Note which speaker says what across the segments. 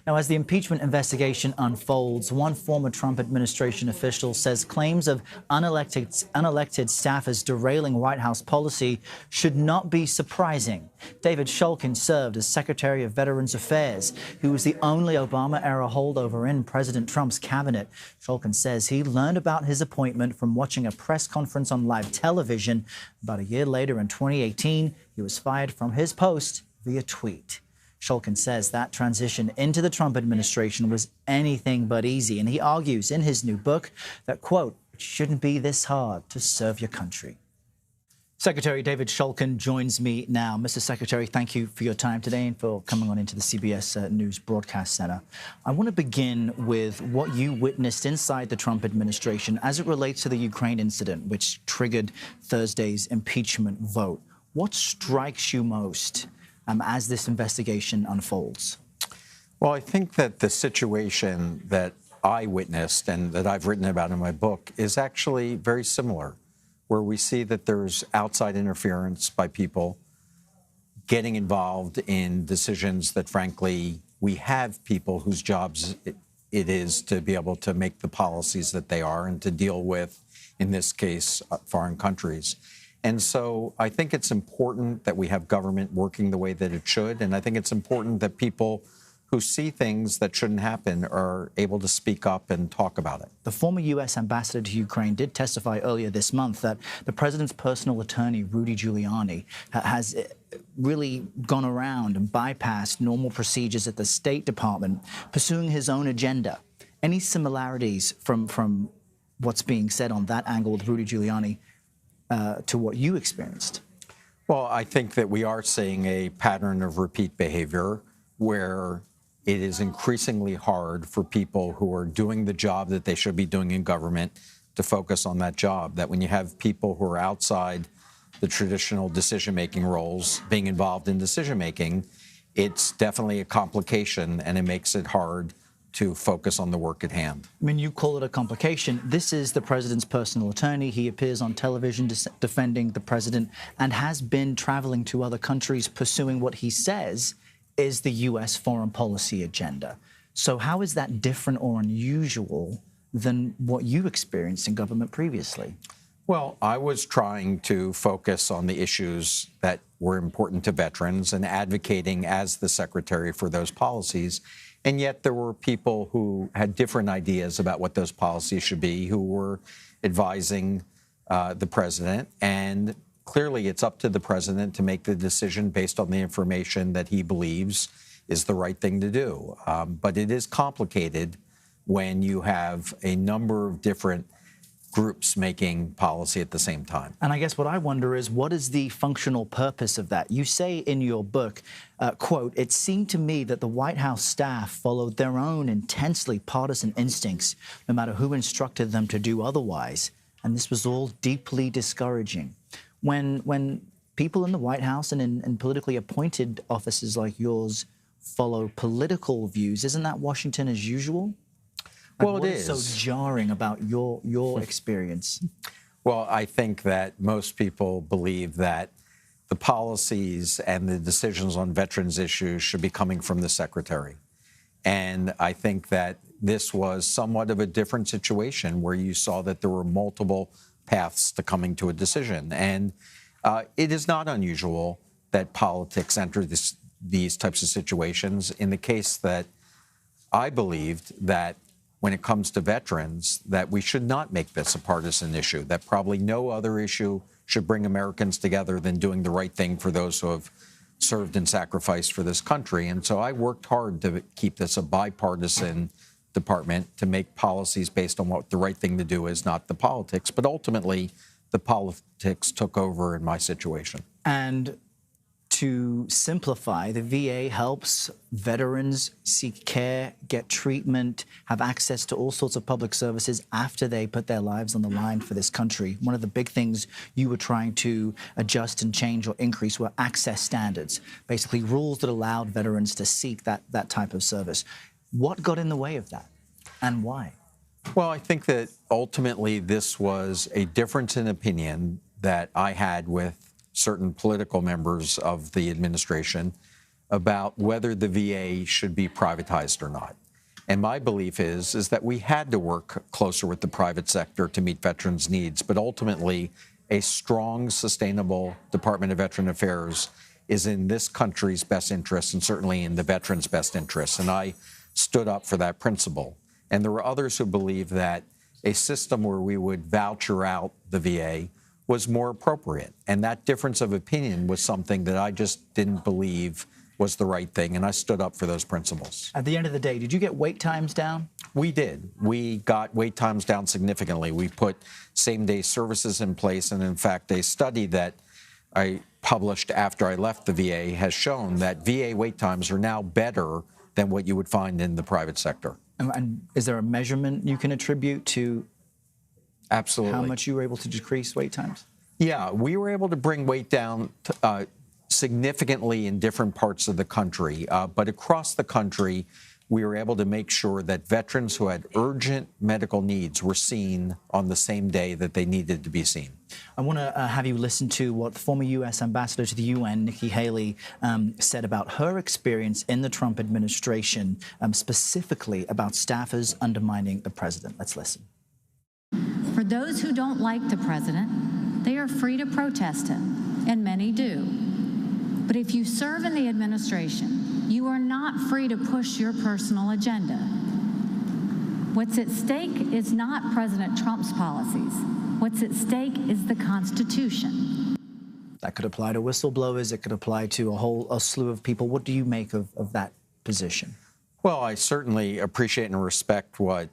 Speaker 1: Now, as the impeachment investigation unfolds, one former Trump administration official says claims of unelected staffers derailing White House policy should not be surprising. David Shulkin served as Secretary of Veterans Affairs. He was the only Obama-era holdover in President Trump's cabinet. Shulkin says he learned about his appointment from watching a press conference on live television. About a year later, in 2018, he was fired from his post via tweet. Shulkin says that transition into the Trump administration was anything but easy, and he argues in his new book that, quote, it shouldn't be this hard to serve your country. Secretary David Shulkin joins me now. Mr. Secretary, thank you for your time today and for coming on into the CBS News Broadcast Center. I want to begin with what you witnessed inside the Trump administration as it relates to the Ukraine incident, which triggered Thursday's impeachment vote. What strikes you most as this investigation unfolds?
Speaker 2: Well, I think that the situation that I witnessed and that I've written about in my book is actually very similar, where we see that there's outside interference by people getting involved in decisions that, frankly, we have people whose jobs it is to be able to make the policies that they are and to deal with, in this case, foreign countries. And so I think it's important that we have government working the way that it should. And I think it's important that people who see things that shouldn't happen are able to speak up and talk about it.
Speaker 1: The former U.S. ambassador to Ukraine did testify earlier this month that the president's personal attorney, Rudy Giuliani, has really gone around and bypassed normal procedures at the State Department, pursuing his own agenda. Any similarities from what's being said on that angle with Rudy Giuliani to what you experienced?
Speaker 2: Well, I think that we are seeing a pattern of repeat behavior where it is increasingly hard for people who are doing the job that they should be doing in government to focus on that job. That when you have people who are outside the traditional decision-making roles being involved in decision-making, it's definitely a complication and it makes it hard to focus on the work at hand.
Speaker 1: I mean, you call it a complication. This is the president's personal attorney. He appears on television defending the president and has been traveling to other countries pursuing what he says is the U.S. foreign policy agenda. So how is that different or unusual than what you experienced in government previously?
Speaker 2: Well, I was trying to focus on the issues that were important to veterans and advocating as the secretary for those policies. And yet there were people who had different ideas about what those policies should be, who were advising the president. And clearly it's up to the president to make the decision based on the information that he believes is the right thing to do. But it is complicated when you have a number of different groups making policy at the same time.
Speaker 1: And I guess what I wonder is, what is the functional purpose of that? You say in your book, quote, it seemed to me that the White House staff followed their own intensely partisan instincts, no matter who instructed them to do otherwise. And this was all deeply discouraging. When people in the White House and in politically appointed offices like yours follow political views, isn't that Washington as usual?
Speaker 2: Well,
Speaker 1: what
Speaker 2: it is
Speaker 1: so jarring about your experience?
Speaker 2: Well, I think that most people believe that the policies and the decisions on veterans issues should be coming from the secretary. And I think that this was somewhat of a different situation where you saw that there were multiple paths to coming to a decision. And it is not unusual that politics enter these types of situations. In the case that I believed that when it comes to veterans, that we should not make this a partisan issue, that probably no other issue should bring Americans together than doing the right thing for those who have served and sacrificed for this country. And so I worked hard to keep this a bipartisan department, to make policies based on what the right thing to do is, not the politics. But ultimately, the politics took over in my situation.
Speaker 1: And to simplify, the VA helps veterans seek care, get treatment, have access to all sorts of public services after they put their lives on the line for this country. One of the big things you were trying to adjust and change or increase were access standards, basically rules that allowed veterans to seek that type of service. What got in the way of that, and why?
Speaker 2: Well, I think that ultimately this was a difference in opinion that I had with certain political members of the administration about whether the VA should be privatized or not. And my belief is that we had to work closer with the private sector to meet veterans' needs, but ultimately a strong, sustainable Department of Veteran Affairs is in this country's best interest and certainly in the veterans' best interest. And I stood up for that principle. And there were others who believed that a system where we would voucher out the VA was more appropriate. And that difference of opinion was something that I just didn't believe was the right thing, and I stood up for those principles.
Speaker 1: At the end of the day, did you get wait times down?
Speaker 2: We did. We got wait times down significantly. We put same-day services in place, and in fact, a study that I published after I left the VA has shown that VA wait times are now better than what you would find in the private sector.
Speaker 1: And is there a measurement you can attribute to
Speaker 2: Absolutely.
Speaker 1: How much you were able to decrease wait times?
Speaker 2: Yeah, we were able to bring wait down significantly in different parts of the country, but across the country, we were able to make sure that veterans who had urgent medical needs were seen on the same day that they needed to be seen.
Speaker 1: I want to have you listen to what former U.S. Ambassador to the UN, Nikki Haley, said about her experience in the Trump administration, specifically about staffers undermining the president. Let's listen.
Speaker 3: For those who don't like the president, they are free to protest him, and many do. But if you serve in the administration, you are not free to push your personal agenda. What's at stake is not President Trump's policies. What's at stake is the Constitution.
Speaker 1: That could apply to whistleblowers. It could apply to a slew of people. What do you make of that position?
Speaker 2: Well, I certainly appreciate and respect what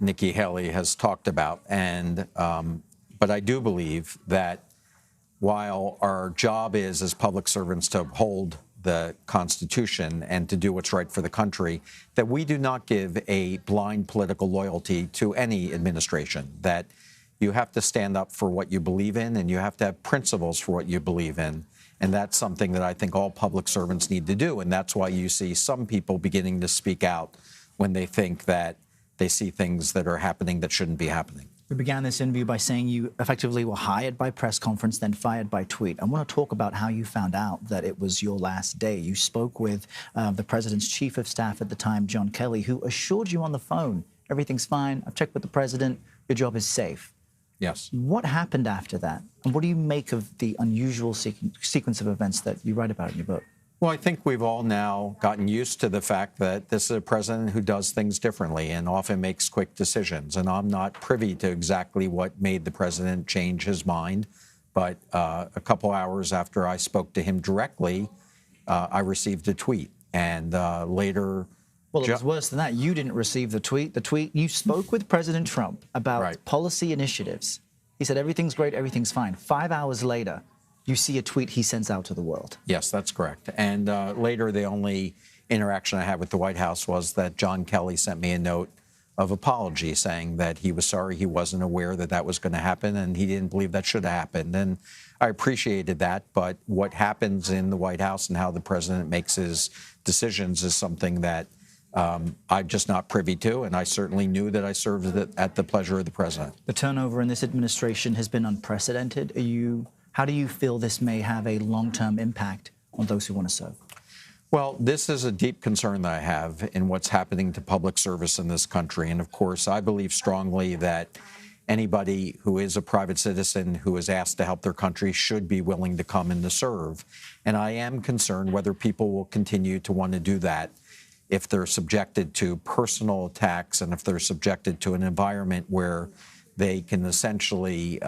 Speaker 2: Nikki Haley has talked about, and but I do believe that while our job is as public servants to uphold the Constitution and to do what's right for the country, that we do not give a blind political loyalty to any administration, that you have to stand up for what you believe in and you have to have principles for what you believe in. And that's something that I think all public servants need to do. And that's why you see some people beginning to speak out when they think that they see things that are happening that shouldn't be happening.
Speaker 1: We began this interview by saying you effectively were hired by press conference, then fired by tweet. I want to talk about how you found out that it was your last day. You spoke with the president's chief of staff at the time, John Kelly, who assured you on the phone, everything's fine, I've checked with the president, your job is safe.
Speaker 2: Yes.
Speaker 1: What happened after that? And what do you make of the unusual sequence of events that you write about in your book?
Speaker 2: Well, I think we've all now gotten used to the fact that this is a president who does things differently and often makes quick decisions. And I'm not privy to exactly what made the president change his mind. But a couple hours after I spoke to him directly, I received a tweet. And later...
Speaker 1: Well, it was worse than that. You didn't receive the tweet. You spoke with President Trump about policy initiatives. He said, everything's great, everything's fine. 5 hours later, you see a tweet he sends out to the world. Yes,
Speaker 2: that's correct. And later, the only interaction I had with the White House was that John Kelly sent me a note of apology saying that he was sorry he wasn't aware that that was going to happen and he didn't believe that should have happened. And I appreciated that. But what happens in the White House and how the president makes his decisions is something that I'm just not privy to, and I certainly knew that I served at the pleasure of the president.
Speaker 1: The turnover in this administration has been unprecedented. How do you feel this may have a long-term impact on those who want to serve?
Speaker 2: Well, this is a deep concern that I have in what's happening to public service in this country. And of course, I believe strongly that anybody who is a private citizen who is asked to help their country should be willing to come in to serve. And I am concerned whether people will continue to want to do that if they're subjected to personal attacks and if they're subjected to an environment where they can essentially,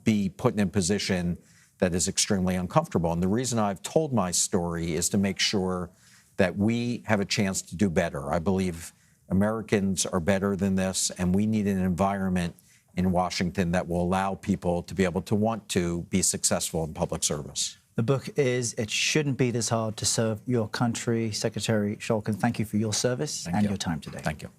Speaker 2: be put in a position that is extremely uncomfortable. And the reason I've told my story is to make sure that we have a chance to do better. I believe Americans are better than this, and we need an environment in Washington that will allow people to be able to want to be successful in public service.
Speaker 1: The book is It Shouldn't Be This Hard to Serve Your Country. Secretary Shulkin, thank you for your service and your time today.
Speaker 2: Thank you.